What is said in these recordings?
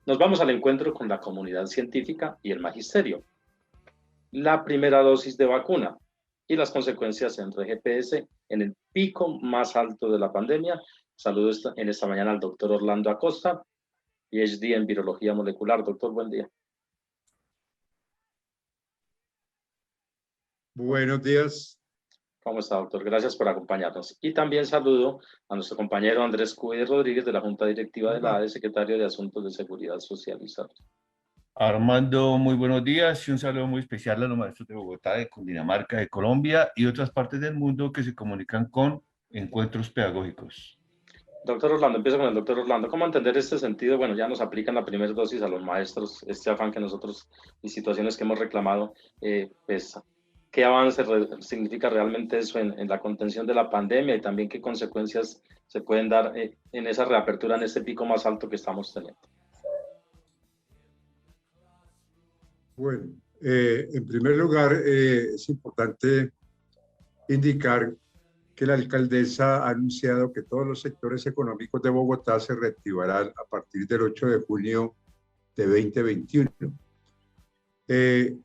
Nos vamos al encuentro con la comunidad científica y el magisterio. La primera dosis de vacuna y las consecuencias en RGPS en el pico más alto de la pandemia. Saludo en esta mañana al doctor Orlando Acosta, PhD en virología molecular. Doctor, buen día. Buenos días. ¿Cómo está, doctor? Gracias por acompañarnos. Y también saludo a nuestro compañero Andrés Cubí Rodríguez de la Junta Directiva de la ADE, secretario de Asuntos de Seguridad Social y Salud. Armando, muy buenos días y un saludo muy especial a los maestros de Bogotá, de Cundinamarca, de Colombia y otras partes del mundo que se comunican con encuentros pedagógicos. Doctor Orlando, empiezo con el doctor Orlando. ¿Cómo entender este sentido? Bueno, ya nos aplican la primera dosis a los maestros, este afán que nosotros y situaciones que hemos reclamado, pues, ¿qué avance significa realmente eso en la contención de la pandemia y también qué consecuencias se pueden dar en esa reapertura, en este pico más alto que estamos teniendo? Bueno, en primer lugar, es importante indicar que la alcaldesa ha anunciado que todos los sectores económicos de Bogotá se reactivarán a partir del 8 de junio de 2021. El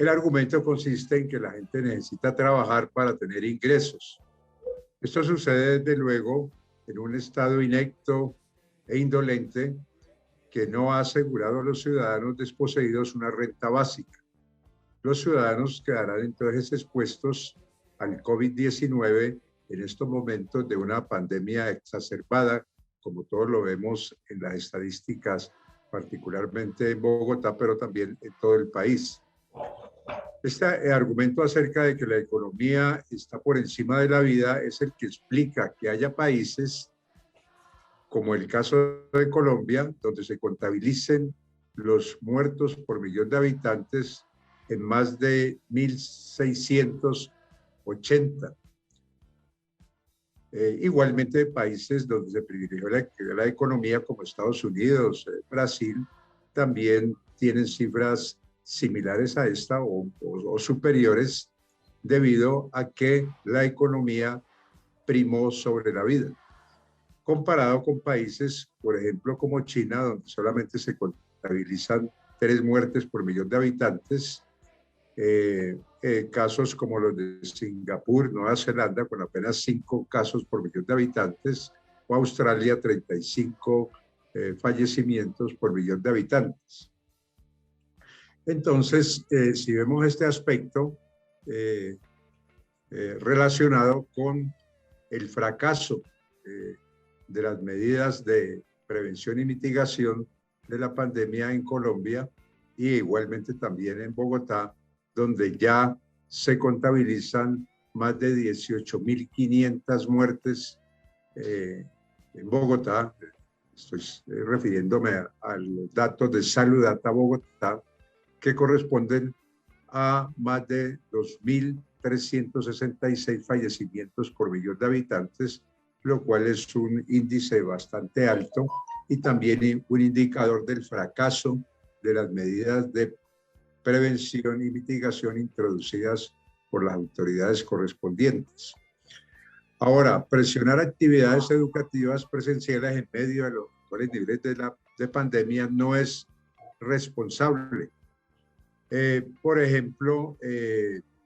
argumento consiste en que la gente necesita trabajar para tener ingresos. Esto sucede, desde luego, en un estado inepto e indolente que no ha asegurado a los ciudadanos desposeídos una renta básica. Los ciudadanos quedarán entonces expuestos al COVID-19 en estos momentos de una pandemia exacerbada, como todos lo vemos en las estadísticas, particularmente en Bogotá, pero también en todo el país. Este argumento acerca de que la economía está por encima de la vida es el que explica que haya países como el caso de Colombia, donde se contabilicen los muertos por millón de habitantes en más de 1.680. Igualmente, países donde se privilegió la economía, como Estados Unidos, Brasil, también tienen cifras similares a esta o superiores, debido a que la economía primó sobre la vida, comparado con países, por ejemplo, como China, donde solamente se contabilizan 3 muertes por millón de habitantes, casos como los de Singapur, Nueva Zelanda, con apenas 5 casos por millón de habitantes, o Australia, 35 fallecimientos por millón de habitantes. Entonces, si vemos este aspecto relacionado con el fracaso de las medidas de prevención y mitigación de la pandemia en Colombia y igualmente también en Bogotá, donde ya se contabilizan más de 18.500 muertes en Bogotá. Estoy refiriéndome a los datos de Saludata Bogotá, que corresponden a más de 2.366 fallecimientos por millón de habitantes, lo cual es un índice bastante alto y también un indicador del fracaso de las medidas de prevención y mitigación introducidas por las autoridades correspondientes. Ahora, presionar actividades educativas presenciales en medio de los actuales niveles de pandemia no es responsable. Por ejemplo,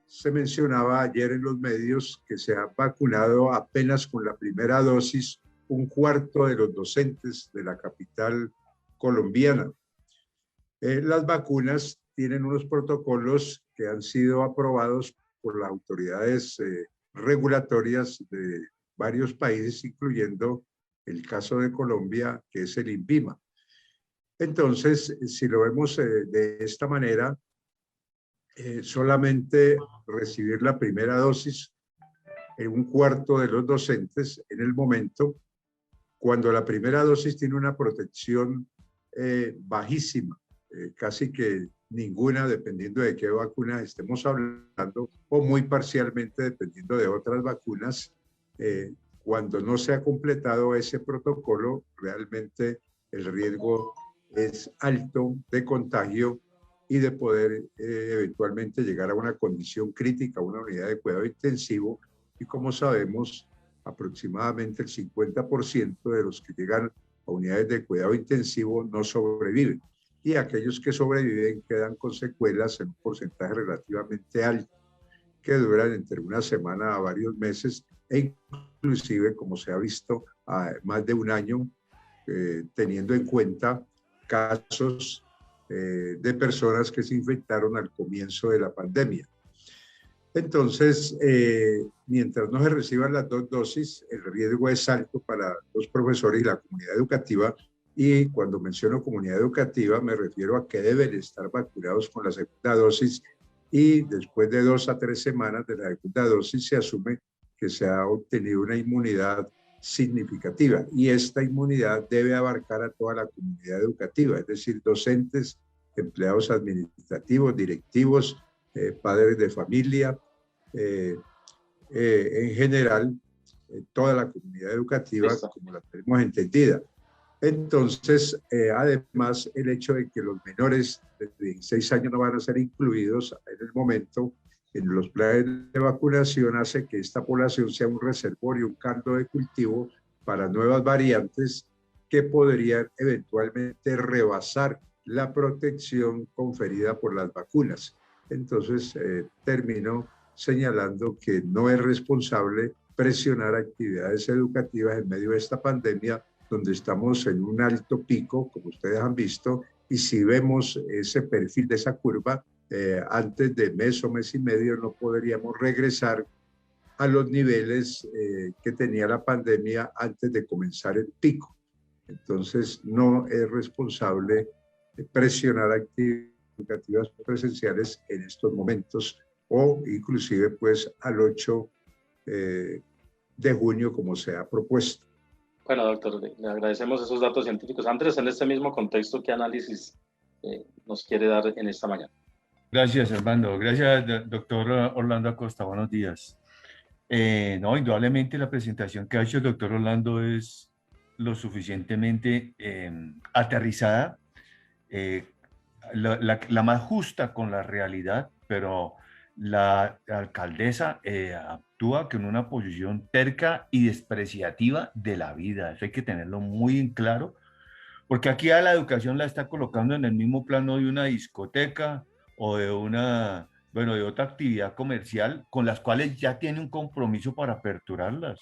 se mencionaba ayer en los medios que se ha vacunado apenas con la primera dosis un cuarto de los docentes de la capital colombiana. Las vacunas tienen unos protocolos que han sido aprobados por las autoridades regulatorias de varios países, incluyendo el caso de Colombia, que es el INVIMA. Entonces, si lo vemos de esta manera, solamente recibir la primera dosis en un cuarto de los docentes en el momento, cuando la primera dosis tiene una protección bajísima, casi que ninguna, dependiendo de qué vacunas estemos hablando, o muy parcialmente dependiendo de otras vacunas. Cuando no se ha completado ese protocolo, realmente el riesgo es alto de contagio y de poder eventualmente llegar a una condición crítica, una unidad de cuidado intensivo. Y como sabemos, aproximadamente el 50% de los que llegan a unidades de cuidado intensivo no sobreviven. Y aquellos que sobreviven quedan con secuelas en un porcentaje relativamente alto, que duran entre una semana a varios meses e inclusive, como se ha visto, a más de un año, teniendo en cuenta casos de personas que se infectaron al comienzo de la pandemia. Entonces, mientras no se reciban las 2 dosis, el riesgo es alto para los profesores y la comunidad educativa. Y cuando menciono comunidad educativa, me refiero a que deben estar vacunados con la segunda dosis y después de 2 a 3 semanas de la segunda dosis se asume que se ha obtenido una inmunidad significativa. Y esta inmunidad debe abarcar a toda la comunidad educativa, es decir, docentes, empleados administrativos, directivos, padres de familia, en general, toda la comunidad educativa como la tenemos entendida. Entonces, además, el hecho de que los menores de 16 años no van a ser incluidos en el momento en los planes de vacunación hace que esta población sea un reservorio, un caldo de cultivo para nuevas variantes que podrían eventualmente rebasar la protección conferida por las vacunas. Entonces, termino señalando que no es responsable presionar actividades educativas en medio de esta pandemia, donde estamos en un alto pico, como ustedes han visto, y si vemos ese perfil de esa curva, antes de mes o mes y medio no podríamos regresar a los niveles que tenía la pandemia antes de comenzar el pico. Entonces, no es responsable presionar actividades educativas presenciales en estos momentos o inclusive pues al 8 de junio como se ha propuesto. Bueno, doctor, le agradecemos esos datos científicos. Andrés, en este mismo contexto, ¿qué análisis nos quiere dar en esta mañana? Gracias, Armando. Gracias, doctor Orlando Acosta. Buenos días. No, indudablemente la presentación que ha hecho el doctor Orlando es lo suficientemente aterrizada, la más justa con la realidad, pero la alcaldesa actúa con una posición terca y despreciativa de la vida. Eso hay que tenerlo muy en claro, porque aquí a la educación la está colocando en el mismo plano de una discoteca o de una, bueno, de otra actividad comercial con las cuales ya tiene un compromiso para aperturarlas.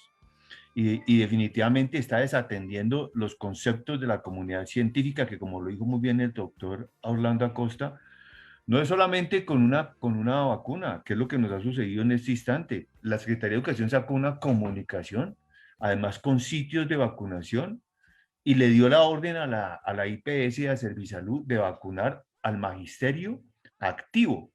Y definitivamente está desatendiendo los conceptos de la comunidad científica, que como lo dijo muy bien el doctor Orlando Acosta, no es solamente con una vacuna, que es lo que nos ha sucedido en este instante. La Secretaría de Educación sacó una comunicación, además con sitios de vacunación, y le dio la orden a la IPS y a Servisalud de vacunar al magisterio activo.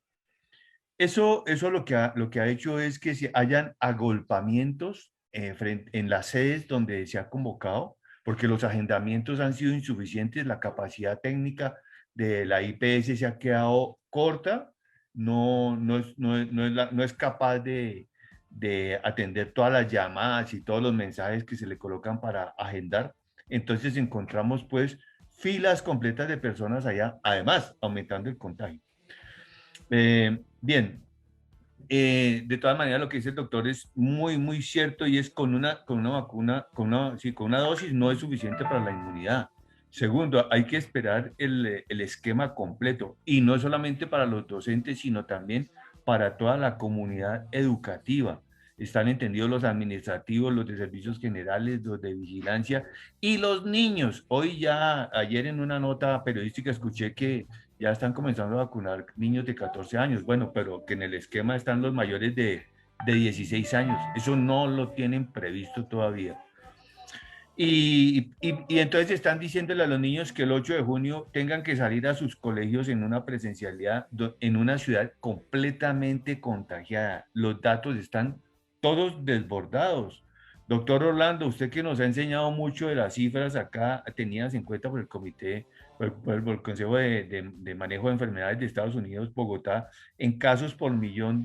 Eso lo que ha hecho es que se hayan agolpamientos en las sedes donde se ha convocado, porque los agendamientos han sido insuficientes, la capacidad técnica de la IPS se ha quedado corta, no es capaz de atender todas las llamadas y todos los mensajes que se le colocan para agendar. Entonces encontramos pues filas completas de personas allá, además aumentando el contagio. Bien, de todas maneras lo que dice el doctor es muy, muy cierto y es con una vacuna, con una dosis no es suficiente para la inmunidad. Segundo, hay que esperar el esquema completo y no solamente para los docentes, sino también para toda la comunidad educativa. Están entendidos los administrativos, los de servicios generales, los de vigilancia y los niños. Hoy ya, ayer en una nota periodística escuché que ya están comenzando a vacunar niños de 14 años. Bueno, pero que en el esquema están los mayores de 16 años. Eso no lo tienen previsto todavía. Y entonces están diciéndole a los niños que el 8 de junio tengan que salir a sus colegios en una presencialidad en una ciudad completamente contagiada. Los datos están todos desbordados. Doctor Orlando, usted que nos ha enseñado mucho de las cifras acá tenidas en cuenta por el comité, por el Consejo de Manejo de Enfermedades de Estados Unidos, Bogotá, en casos por millón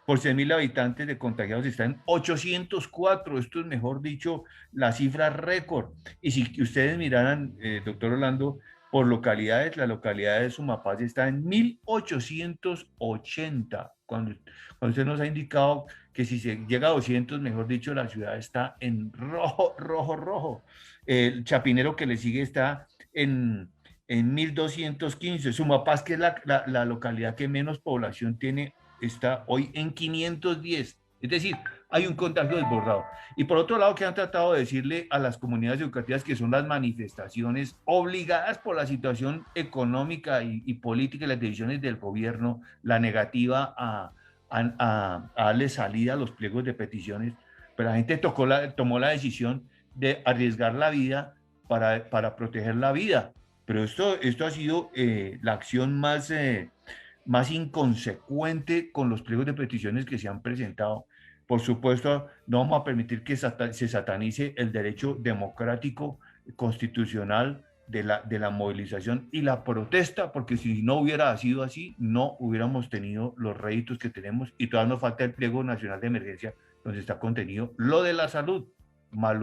por 100.000 habitantes de contagiados está en 804. Esto es, mejor dicho, la cifra récord. Y si ustedes miraran, doctor Orlando, por localidades. La localidad de Sumapaz está en 1880. Cuando usted nos ha indicado que si se llega a 200, mejor dicho, la ciudad está en rojo, rojo, rojo. El Chapinero que le sigue está en 1215. Sumapaz, que es la localidad que menos población tiene, está hoy en 510. Es decir, hay un contagio desbordado. Y por otro lado, que han tratado de decirle a las comunidades educativas, que son las manifestaciones obligadas por la situación económica y política y las decisiones del gobierno, la negativa a darle salida a los pliegos de peticiones, pero la gente tomó la decisión de arriesgar la vida para proteger la vida. Pero esto ha sido la acción más inconsecuente con los pliegos de peticiones que se han presentado. Por supuesto, no vamos a permitir que se satanice el derecho democrático constitucional de la movilización y la protesta, porque si no hubiera sido así, no hubiéramos tenido los réditos que tenemos, y todavía nos falta el pliego nacional de emergencia, donde está contenido lo de la salud, más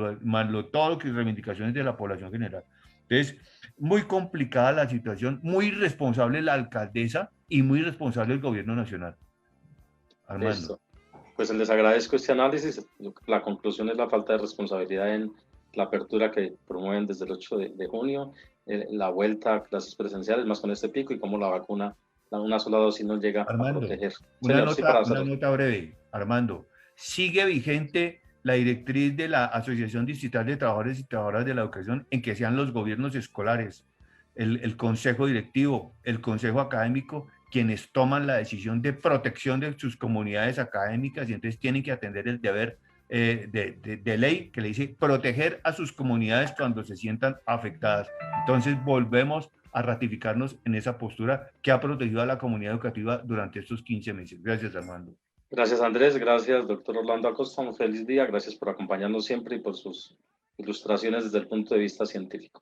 todo lo que reivindicaciones de la población general. Entonces, muy complicada la situación, muy irresponsable la alcaldesa y muy responsable el gobierno nacional. Armando. Listo. Pues les agradezco este análisis. La conclusión es la falta de responsabilidad en la apertura que promueven desde el 8 de junio, la vuelta a clases presenciales, más con este pico, y cómo la vacuna, una sola dosis no llega Armando, a proteger. Una nota breve. Armando, ¿sigue vigente la directriz de la Asociación Distrital de Trabajadores y Trabajadoras de la Educación en que sean los gobiernos escolares, el consejo directivo, el consejo académico, quienes toman la decisión de protección de sus comunidades académicas, y entonces tienen que atender el deber de ley que le dice proteger a sus comunidades cuando se sientan afectadas? Entonces volvemos a ratificarnos en esa postura que ha protegido a la comunidad educativa durante estos 15 meses. Gracias, Armando. Gracias, Andrés. Gracias, doctor Orlando Acosta. Un feliz día. Gracias por acompañarnos siempre y por sus ilustraciones desde el punto de vista científico.